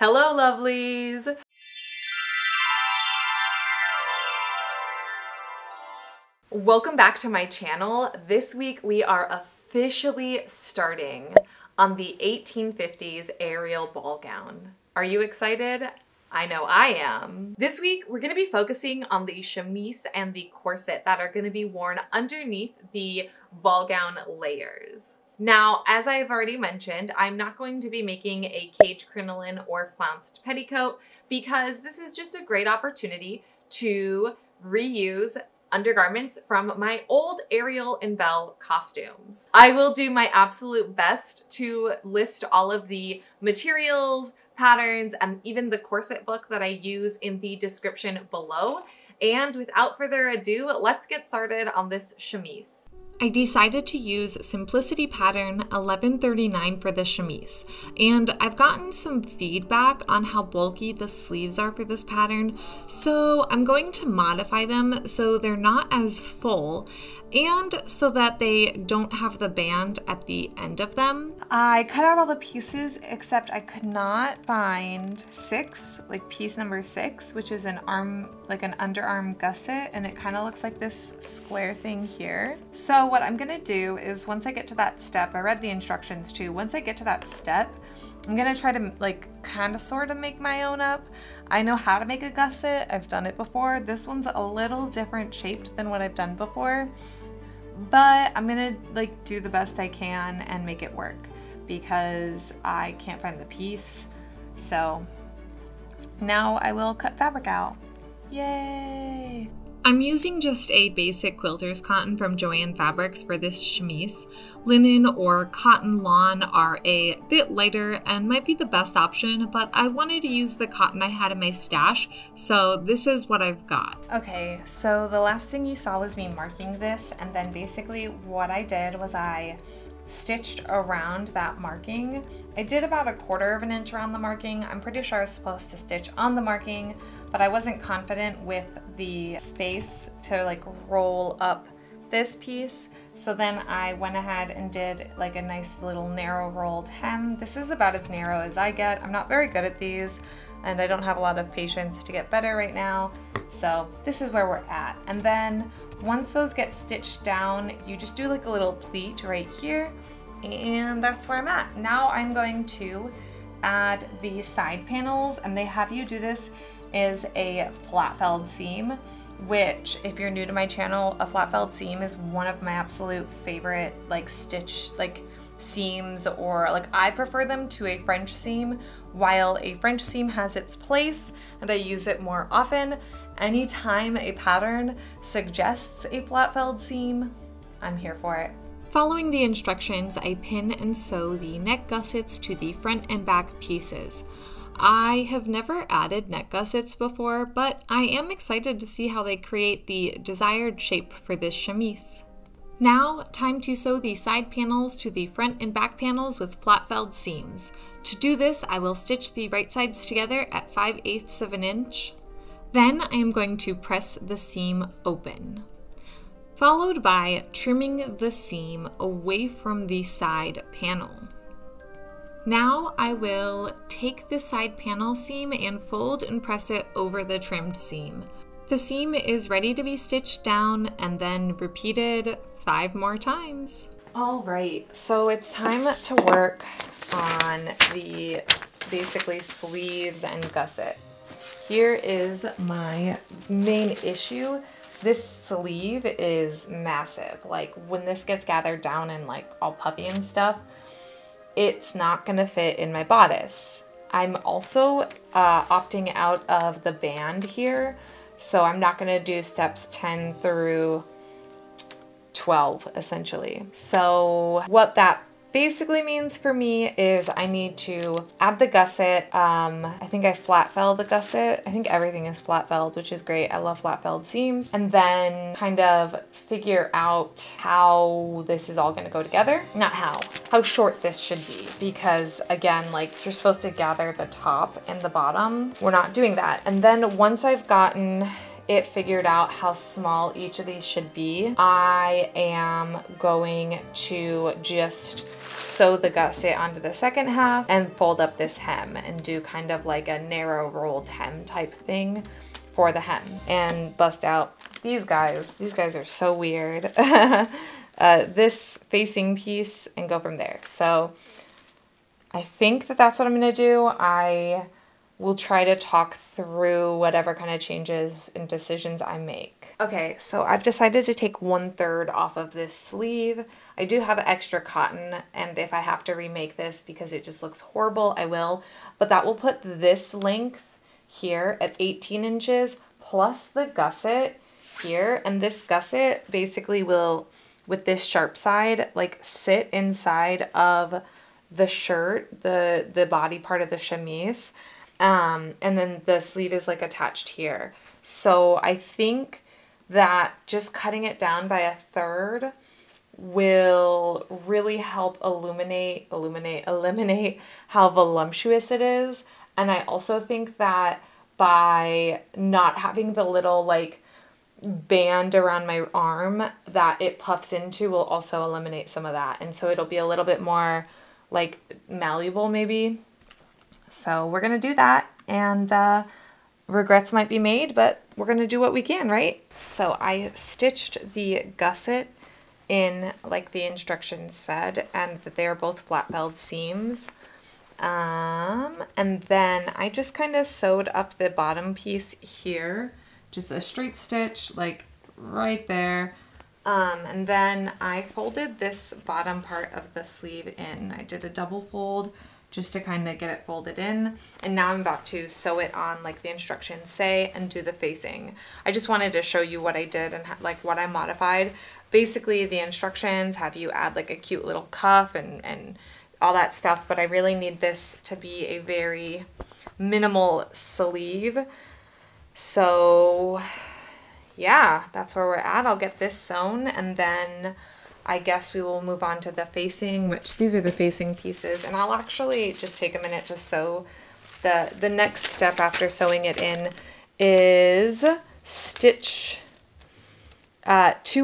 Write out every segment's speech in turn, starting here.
Hello, lovelies! Welcome back to my channel. This week we are officially starting on the 1850s Ariel ball gown. Are you excited? I know I am. This week we're going to be focusing on the chemise and the corset that are going to be worn underneath the ball gown layers. Now, as I've already mentioned, I'm not going to be making a cage crinoline or flounced petticoat because this is just a great opportunity to reuse undergarments from my old Ariel and Belle costumes. I will do my absolute best to list all of the materials, patterns, and even the corset book that I use in the description below. And without further ado, let's get started on this chemise. I decided to use Simplicity Pattern 1139 for the chemise, and I've gotten some feedback on how bulky the sleeves are for this pattern, so I'm going to modify them so they're not as full and so that they don't have the band at the end of them. I cut out all the pieces except I could not find piece number 6, which is an underarm gusset, and it kind of looks like this square thing here. So what I'm gonna do is once I get to that step, I read the instructions too, once I get to that step, I'm gonna try to sort of make my own up. I know how to make a gusset, I've done it before. This one's a little different shaped than what I've done before, but I'm gonna do the best I can and make it work because I can't find the piece. So now I will cut fabric out. Yay! I'm using just a basic quilter's cotton from Joann Fabrics for this chemise. Linen or cotton lawn are a bit lighter and might be the best option, but I wanted to use the cotton I had in my stash, so this is what I've got. Okay, so the last thing you saw was me marking this, and then basically what I did was I stitched around that marking. I did about 1/4 of an inch around the marking. I'm pretty sure I was supposed to stitch on the marking, but I wasn't confident with the space to roll up this piece. So then I went ahead and did a nice little narrow rolled hem. This is about as narrow as I get. I'm not very good at these and I don't have a lot of patience to get better right now. So this is where we're at. And then once those get stitched down, you just do a little pleat right here, and that's where I'm at. Now I'm going to add the side panels, and they have you do this is a flat felled seam, which if you're new to my channel, a flat felled seam is one of my absolute favorite stitch seams, or I prefer them to a French seam. While a French seam has its place and I use it more often, anytime a pattern suggests a flat felled seam, I'm here for it. Following the instructions, I pin and sew the neck gussets to the front and back pieces. I have never added neck gussets before, but I am excited to see how they create the desired shape for this chemise. Now, time to sew the side panels to the front and back panels with flat felled seams. To do this, I will stitch the right sides together at 5/8 of an inch. Then I am going to press the seam open, followed by trimming the seam away from the side panel. Now I will take the side panel seam and fold and press it over the trimmed seam. The seam is ready to be stitched down and then repeated 5 more times. All right, so it's time to work on the basically sleeves and gusset. Here is my main issue. This sleeve is massive. When this gets gathered down and all puffy and stuff, it's not gonna fit in my bodice. I'm also opting out of the band here, so I'm not gonna do steps 10 through 12 essentially. So what that basically means for me is I need to add the gusset. I think I flat fell the gusset. I think everything is flat felled, which is great. I love flat felled seams. And then kind of figure out how this is all gonna go together. Not how short this should be, because again, you're supposed to gather the top and the bottom. We're not doing that. And then once I've gotten it figured out how small each of these should be, I am going to just sew the gusset onto the second half and fold up this hem and do kind of like a narrow rolled hem type thing for the hem, and bust out these guys. These guys are so weird. This facing piece and go from there. So I think that that's what I'm gonna do. I will try to talk through whatever kind of changes and decisions I make. Okay, so I've decided to take 1/3 off of this sleeve. I do have extra cotton, and if I have to remake this because it just looks horrible, I will. But that will put this length here at 18 inches plus the gusset here. And this gusset basically will, with this sharp side, like sit inside of the shirt, the body part of the chemise. And then the sleeve is like attached here. So I think that just cutting it down by 1/3 will really help eliminate how voluptuous it is. And I also think that by not having the little like band around my arm that it puffs into will also eliminate some of that. And so it'll be a little bit more like malleable maybe. So we're going to do that, and regrets might be made, but we're going to do what we can, right? So I stitched the gusset in like the instructions said, and they're both flat belled seams. And then I just kind of sewed up the bottom piece here, just a straight stitch like right there. And then I folded this bottom part of the sleeve in. I did a double fold just to kind of get it folded in. And now I'm about to sew it on like the instructions say and do the facing. I just wanted to show you what I did and like what I modified. Basically the instructions have you add like a cute little cuff and all that stuff, but I really need this to be a very minimal sleeve. So yeah, that's where we're at. I'll get this sewn, and then I guess we will move on to the facing, which these are the facing pieces, and I'll actually just take a minute to sew. The next step after sewing it in is stitch 2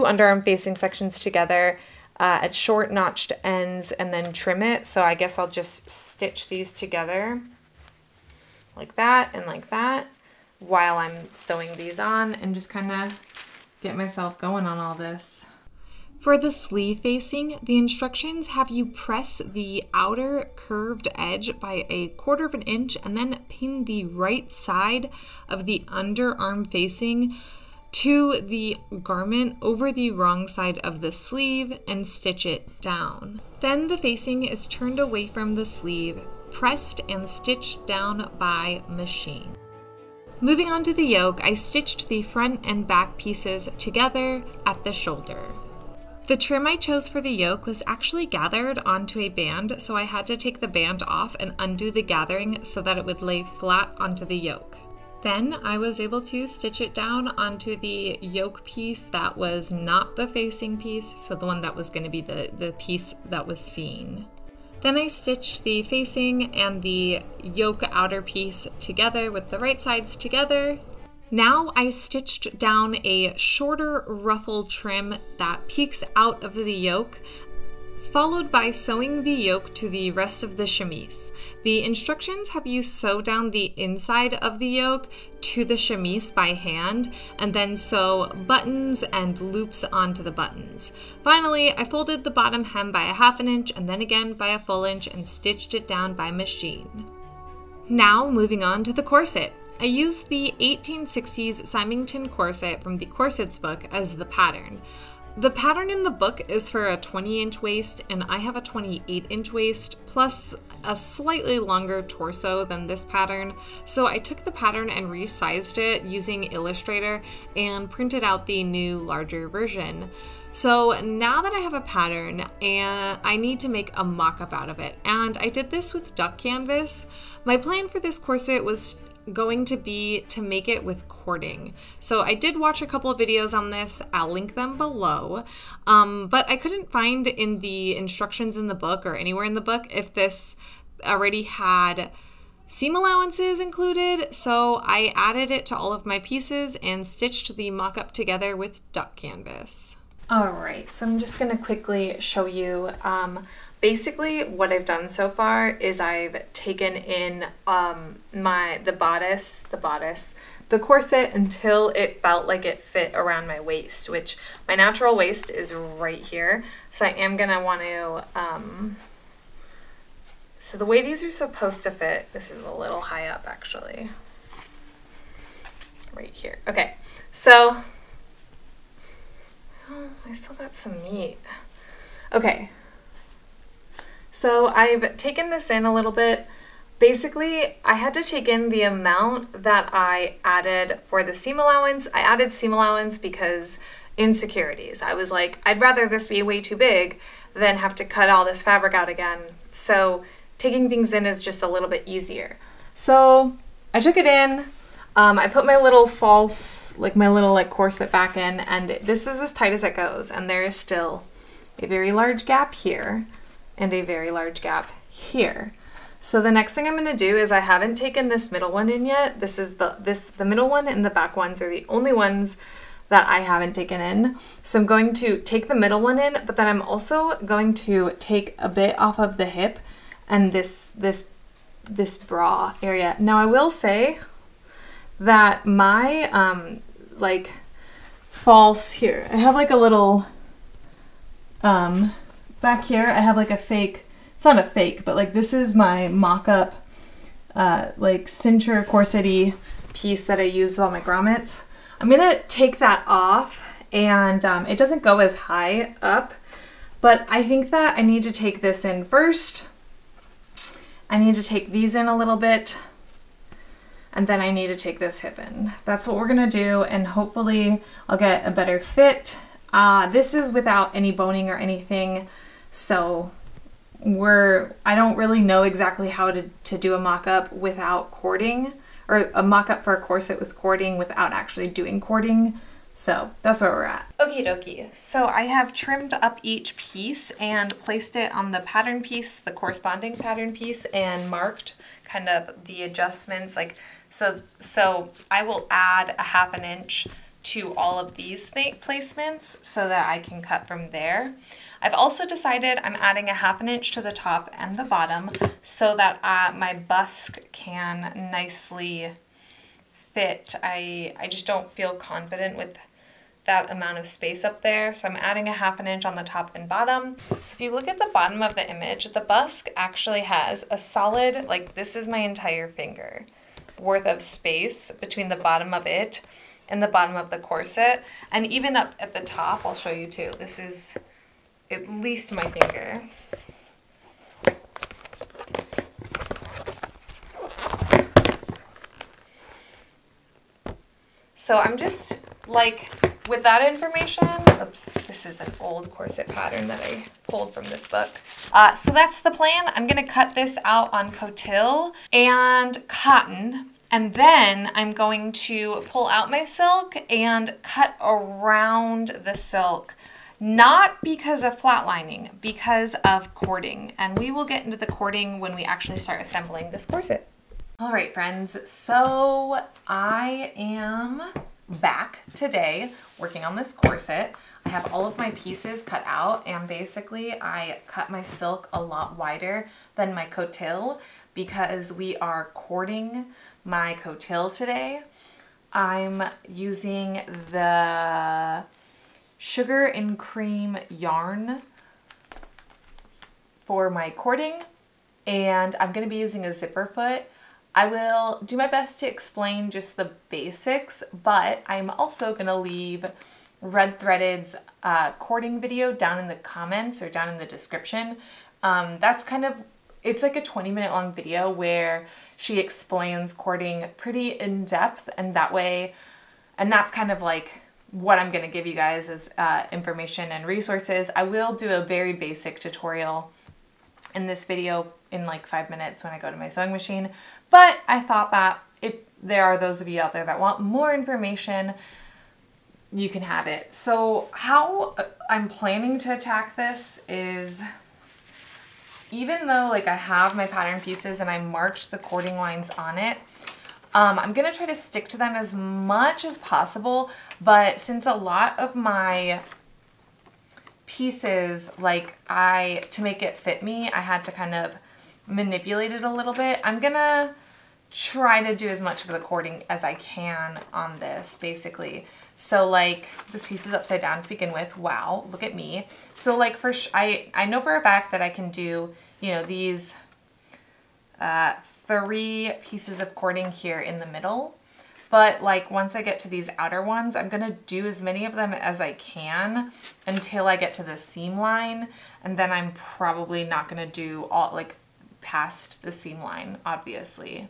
underarm facing sections together at short notched ends and then trim it. So I guess I'll just stitch these together like that and like that while I'm sewing these on and just kind of get myself going on all this. For the sleeve facing, the instructions have you press the outer curved edge by 1/4 inch and then pin the right side of the underarm facing to the garment over the wrong side of the sleeve and stitch it down. Then the facing is turned away from the sleeve, pressed and stitched down by machine. Moving on to the yoke, I stitched the front and back pieces together at the shoulder. The trim I chose for the yoke was actually gathered onto a band, so I had to take the band off and undo the gathering so that it would lay flat onto the yoke. Then I was able to stitch it down onto the yoke piece that was not the facing piece, so the one that was going to be the piece that was seen. Then I stitched the facing and the yoke outer piece together with the right sides together. Now I stitched down a shorter ruffle trim that peeks out of the yoke, followed by sewing the yoke to the rest of the chemise. The instructions have you sew down the inside of the yoke to the chemise by hand, and then sew buttons and loops onto the buttons. Finally, I folded the bottom hem by 1/2 inch and then again by 1 inch and stitched it down by machine. Now moving on to the corset. I used the 1860s Symington corset from the Corsets book as the pattern. The pattern in the book is for a 20-inch waist, and I have a 28-inch waist, plus a slightly longer torso than this pattern, so I took the pattern and resized it using Illustrator and printed out the new, larger version. So now that I have a pattern, and I need to make a mock-up out of it, and I did this with duck canvas. My plan for this corset was going to be to make it with cording. So I did watch a couple of videos on this, I'll link them below, but I couldn't find in the instructions in the book or anywhere in the book if this already had seam allowances included, so I added it to all of my pieces and stitched the mock-up together with duck canvas. All right, so I'm just gonna quickly show you basically what I've done so far is I've taken in the corset until it felt like it fit around my waist, which my natural waist is right here. So I am gonna want to, so the way these are supposed to fit, this is a little high up actually, right here. Okay, so, oh, I still got some meat. Okay, so I've taken this in a little bit. Basically, I had to take in the amount that I added for the seam allowance. I added seam allowance because insecurities. I was like, I'd rather this be way too big than have to cut all this fabric out again. So taking things in is just a little bit easier. So I took it in. I put my little false, my little corset back in, and this is as tight as it goes. And there is still a very large gap here and a very large gap here. So the next thing I'm gonna do is I haven't taken this middle one in yet. This is the middle one and the back ones are the only ones that I haven't taken in. So I'm going to take the middle one in, but then I'm also going to take a bit off of the hip and this bra area. Now I will say that my false here, I have a little back here I have a fake, it's not a fake, but this is my Mockup cincher corset-y piece that I use with all my grommets. I'm gonna take that off, and it doesn't go as high up, but I think that I need to take this in first. I need to take these in a little bit, and then I need to take this hip in. That's what we're gonna do, and hopefully I'll get a better fit. This is without any boning or anything, so I don't really know exactly how to do a mock-up without cording, or a mock-up for a corset with cording without actually doing cording. So that's where we're at. Okie dokie. So I have trimmed up each piece and placed it on the pattern piece, the corresponding pattern piece, and marked kind of the adjustments. So I will add a ½ inch to all of these placements so that I can cut from there. I've also decided I'm adding a ½ inch to the top and the bottom so that my busk can nicely fit. I just don't feel confident with that amount of space up there, so I'm adding a ½ inch on the top and bottom. So if you look at the bottom of the image, the busk actually has a solid, this is my entire finger worth of space between the bottom of it and the bottom of the corset, and even up at the top, I'll show you too. This is at least my finger. So I'm just with that information, oops, this is an old corset pattern that I pulled from this book. So that's the plan. I'm gonna cut this out on coutil and cotton, and then I'm going to pull out my silk and cut around the silk. Not because of flatlining, because of cording. And we will get into the cording when we actually start assembling this corset. All right, friends, so I am back today working on this corset. I have all of my pieces cut out, and basically I cut my silk a lot wider than my coutil because we are cording my coutil today. I'm using the Sugar and Cream yarn for my cording, and I'm going to be using a zipper foot. I will do my best to explain just the basics, but I'm also going to leave Red Threaded's cording video down in the comments or down in the description. That's kind of, it's like a 20-minute long video where she explains cording pretty in depth, and that way, and that's kind of what I'm going to give you guys as information and resources. I will do a very basic tutorial in this video in 5 minutes when I go to my sewing machine, but I thought that if there are those of you out there that want more information, you can have it. So how I'm planning to attack this is, even though I have my pattern pieces and I marked the cording lines on it, I'm gonna try to stick to them as much as possible, but since a lot of my pieces, like to make it fit me, I had to kind of manipulate it a little bit. I'm gonna try to do as much of the cording as I can on this, basically. So like this piece is upside down to begin with. Wow, look at me. So like I know for a fact that I can do, you know, these 3 pieces of cording here in the middle. But like once I get to these outer ones, I'm gonna do as many of them as I can until I get to the seam line. And then I'm probably not gonna do all like past the seam line, obviously.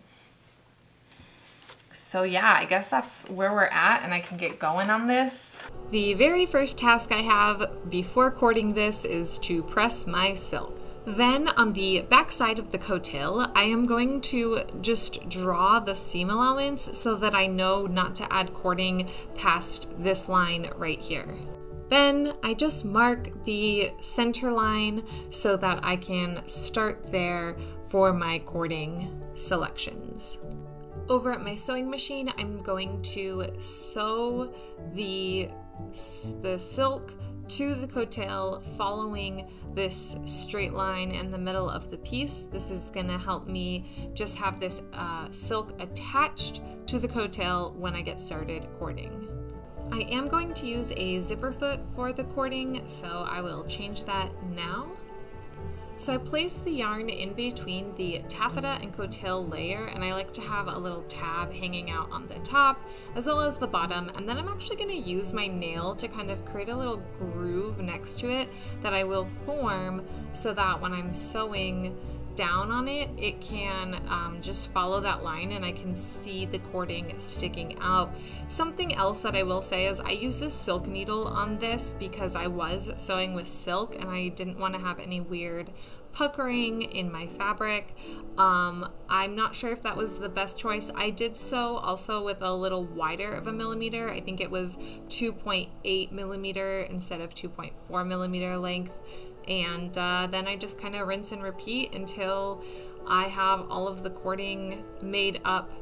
So yeah, I guess that's where we're at and I can get going on this. The very first task I have before cording this is to press my silk. Then on the back side of the coattail, I am going to just draw the seam allowance so that I know not to add cording past this line right here. Then I just mark the center line so that I can start there for my cording selections. Over at my sewing machine, I'm going to sew the silk to the coattail following this straight line in the middle of the piece. This is gonna help me just have this silk attached to the coattail when I get started cording. I am going to use a zipper foot for the cording, so I will change that now. So I placed the yarn in between the taffeta and coattail layer, and I like to have a little tab hanging out on the top as well as the bottom, and then I'm actually going to use my nail to kind of create a little groove next to it that I will form so that when I'm sewing down on it, it can just follow that line and I can see the cording sticking out. Something else that I will say is I used a silk needle on this because I was sewing with silk and I didn't want to have any weird puckering in my fabric. I'm not sure if that was the best choice. I did sew also with a little wider of a millimeter. I think it was 2.8 millimeter instead of 2.4 millimeter length. And then I just kind of rinse and repeat until I have all of the cording made up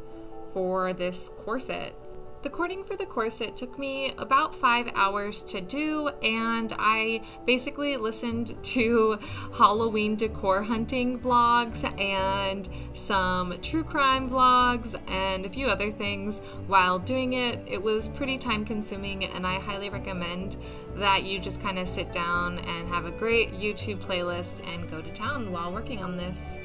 for this corset. The cording for the corset took me about 5 hours to do, and I basically listened to Halloween decor hunting vlogs and some true crime vlogs and a few other things while doing it. It was pretty time consuming, and I highly recommend that you just kind of sit down and have a great YouTube playlist and go to town while working on this.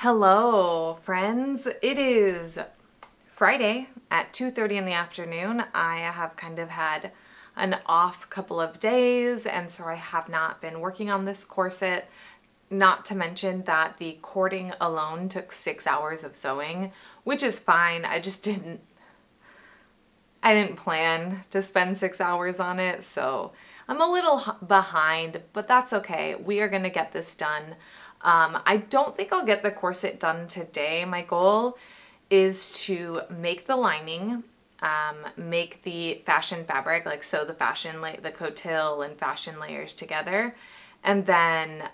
Hello, friends. It is Friday at 2:30 in the afternoon. I have kind of had an off couple of days, and so I have not been working on this corset. Not to mention that the cording alone took 6 hours of sewing, which is fine. I didn't plan to spend 6 hours on it, so I'm a little behind, but that's okay. We are gonna get this done. I don't think I'll get the corset done today. My goal is to make the lining, make the fashion fabric, like sew the the coattail and fashion layers together, and then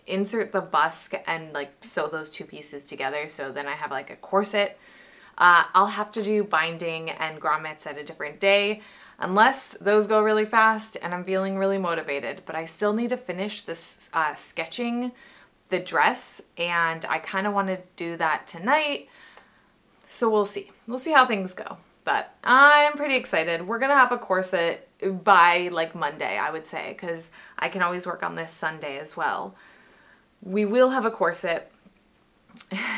insert the busk and like sew those 2 pieces together. So then I have like a corset. I'll have to do binding and grommets at a different day, unless those go really fast and I'm feeling really motivated. But I still need to finish this sketching the dress, and I kind of want to do that tonight. So we'll see. We'll see how things go. But I'm pretty excited. We're gonna have a corset by like Monday, I would say, because I can always work on this Sunday as well. We will have a corset.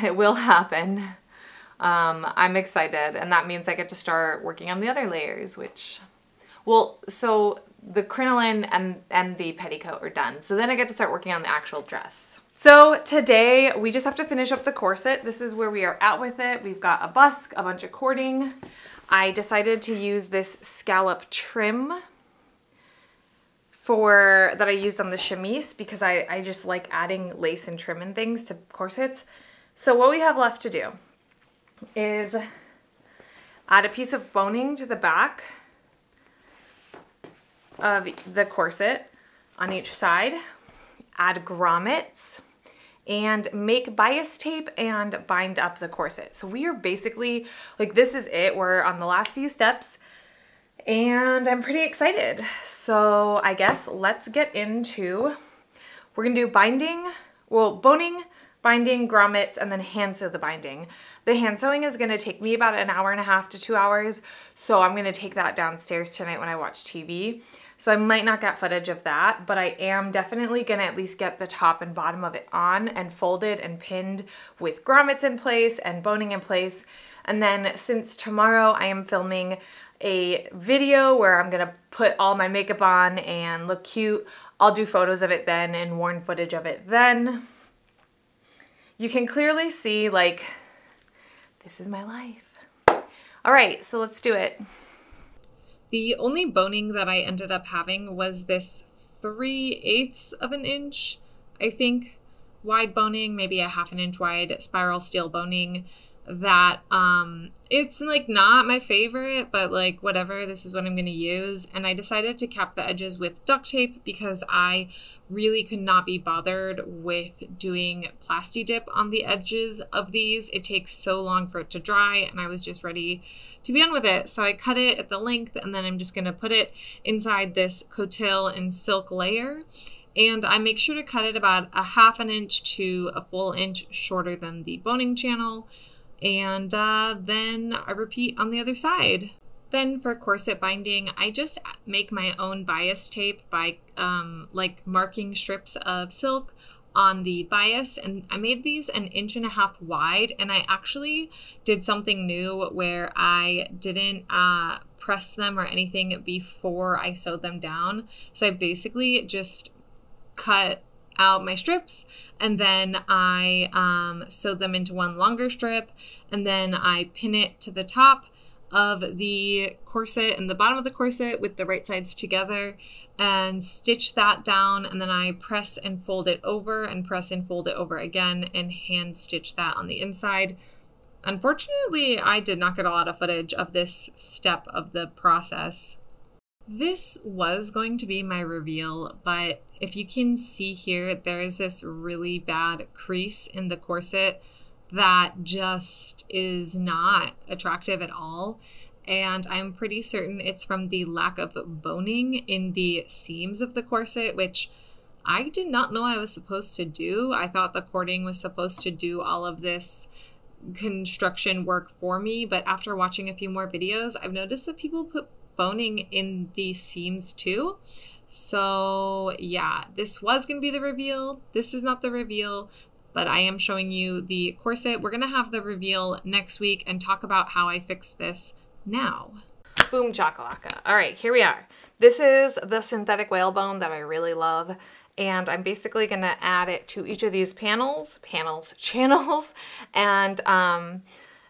It will happen. I'm excited, and that means I get to start working on the other layers, which, well, so the crinoline and the petticoat are done. So then I get to start working on the actual dress. So today we just have to finish up the corset. This is where we are at with it. We've got a busk, a bunch of cording. I decided to use this scallop trim that I used on the chemise because I just like adding lace and trim and things to corsets. So what we have left to do is add a piece of boning to the back of the corset on each side, add grommets, and make bias tape and bind up the corset. So we are basically, like, this is it. We're on the last few steps and I'm pretty excited. So I guess let's get into, we're gonna do binding, well, boning, binding, grommets, and then hand sew the binding. The hand sewing is gonna take me about an hour and a half to 2 hours. So I'm gonna take that downstairs tonight when I watch TV. So I might not get footage of that, but I am definitely gonna at least get the top and bottom of it on and folded and pinned with grommets in place and boning in place. And then since tomorrow I am filming a video where I'm gonna put all my makeup on and look cute, I'll do photos of it then and worn footage of it then. You can clearly see, like, this is my life. All right, so let's do it. The only boning that I ended up having was this 3/8 of an inch, I think, wide boning, maybe a 1/2 inch wide spiral steel boning that it's like not my favorite, but like whatever, this is what I'm going to use. And I decided to cap the edges with duct tape because I really could not be bothered with doing plasti dip on the edges of these. It takes so long for it to dry and I was just ready to be done with it. So I cut it at the length and then I'm just going to put it inside this coutille and silk layer. And I make sure to cut it about a 1/2 inch to a full inch shorter than the boning channel. And then I repeat on the other side. Then for corset binding, I just make my own bias tape by like marking strips of silk on the bias, and I made these 1.5 inches wide, and I actually did something new where I didn't press them or anything before I sewed them down. So I basically just cut out my strips and then I sewed them into one longer strip, and then I pin it to the top of the corset and the bottom of the corset with the right sides together and stitch that down, and then I press and fold it over and press and fold it over again and hand stitch that on the inside. Unfortunately, I did not get a lot of footage of this step of the process. This was going to be my reveal, but if you can see here, there is this really bad crease in the corset that just is not attractive at all. And I'm pretty certain it's from the lack of boning in the seams of the corset, which I did not know I was supposed to do. I thought the cording was supposed to do all of this construction work for me, but after watching a few more videos, I've noticed that people put boning in the seams too. So yeah, this was gonna be the reveal. This is not the reveal, but I am showing you the corset. We're gonna have the reveal next week and talk about how I fixed this now. Boom chakalaka. All right, here we are. This is the synthetic whalebone that I really love, and I'm basically gonna add it to each of these channels, and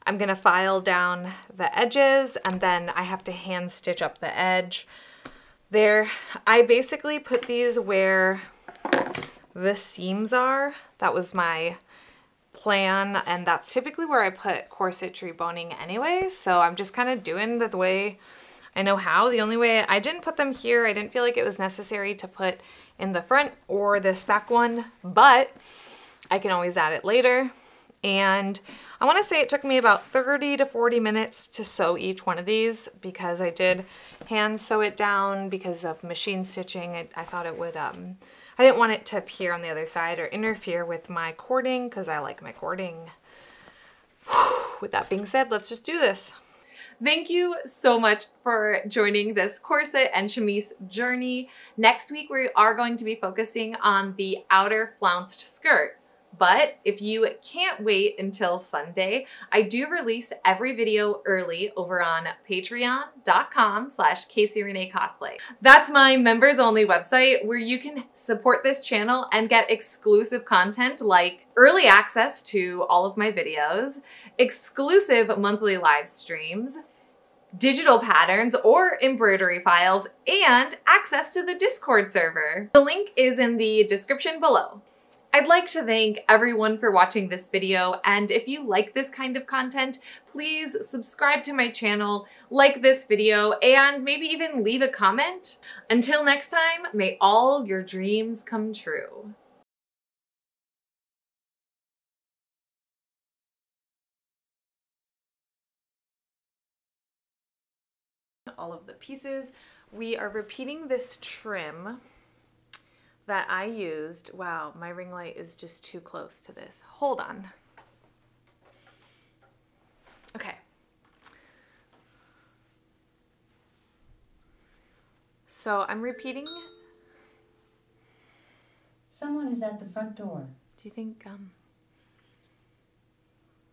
I'm gonna file down the edges, and then I have to hand stitch up the edge. There, I basically put these where the seams are. That was my plan, and that's typically where I put corsetry boning anyway, so I'm just kind of doing the way I know how. The only way I didn't put them here, I didn't feel like it was necessary to put in the front or this back one, but I can always add it later. And I want to say it took me about 30 to 40 minutes to sew each one of these because I did hand sew it down because of machine stitching. I thought it would, I didn't want it to appear on the other side or interfere with my cording because I like my cording. With that being said, let's just do this. Thank you so much for joining this corset and chemise journey. Next week, we are going to be focusing on the outer flounced skirt. But if you can't wait until Sunday, I do release every video early over on patreon.com/CaseyReneeCosplay. That's my members only website where you can support this channel and get exclusive content like early access to all of my videos, exclusive monthly live streams, digital patterns or embroidery files, and access to the Discord server. The link is in the description below. I'd like to thank everyone for watching this video, and if you like this kind of content, please subscribe to my channel, like this video, and maybe even leave a comment. Until next time, may all your dreams come true. All of the pieces. We are repeating this trim that I used. Wow, my ring light is just too close to this. Hold on. Okay. So I'm repeating. Someone is at the front door. Do you think